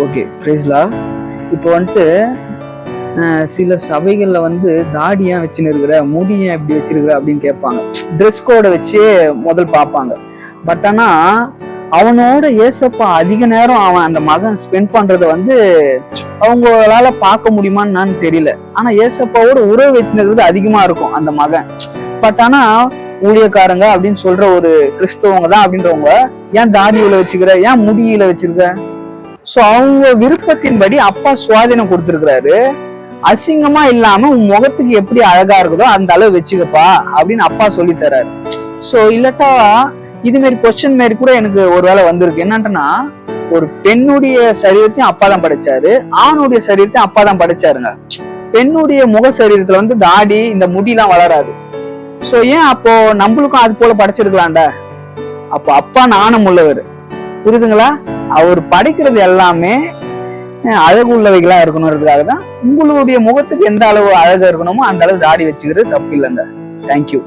Okay, பிரைஸ்லா. இப்போ வந்துட்டு சில சபைகள்ல வந்து தாடி ஏன் வச்சுன்னு இருக்கிற, முடி ஏன் இப்படி வச்சிருக்கிற அப்படின்னு கேட்பாங்க. ட்ரெஸ் கோடை வச்சு முதல் பார்ப்பாங்க. பட் ஆனா அவனோட ஏசப்பா அதிக நேரம் அவன் அந்த மகன் ஸ்பெண்ட் பண்றத வந்து அவங்களால பார்க்க முடியுமான்னு தெரியல. ஆனா ஏசப்பாவோட உறவு வச்சுருக்கிறது அதிகமா இருக்கும் அந்த மகன். பட் ஆனா ஊழியக்காரங்க அப்படின்னு சொல்ற ஒரு கிறிஸ்தவங்க தான் அப்படின்றவங்க ஏன் தாடியில வச்சுக்கிற, ஏன் முடியில வச்சிருக்க. சோ அவங்க விருப்பத்தின்படி அப்பா சுவாதீனம் கொடுத்திருக்கிறாரு. அசிங்கமா இல்லாம உன் முகத்துக்கு எப்படி அழகா இருக்குதோ அந்த அளவு வச்சுக்கப்பா அப்படின்னு அப்பா சொல்லி தர்றாரு. சோ இல்லட்டா இது மாதிரி கொஸ்டின் மாரி கூட எனக்கு ஒரு வேளை வந்திருக்கு. என்னன்னா, ஒரு பெண்ணுடைய சரீரத்தையும் அப்பா தான் படைச்சாரு, ஆணுடைய சரீரத்தையும் அப்பா தான் படைச்சாருங்க. பெண்ணுடைய முக சரீரத்துல வந்து தாடி இந்த முடியெல்லாம் வளராது. சோ ஏன் அப்போ நம்மளுக்கும் அது போல படைச்சிருக்கலாம்டா. அப்போ அப்பா நாணம் உள்ளவர், புரியுதுங்களா? அவர் படைக்கிறது எல்லாமே அழகு உள்ளவைகளா இருக்கணும்ன்றதுக்காக தான். உங்களுடைய முகத்துக்கு எந்த அளவு அழகா இருக்கணுமோ அந்த அளவு தாடி வச்சுக்கிறது தப்பு இல்லைங்க. தேங்க்யூ.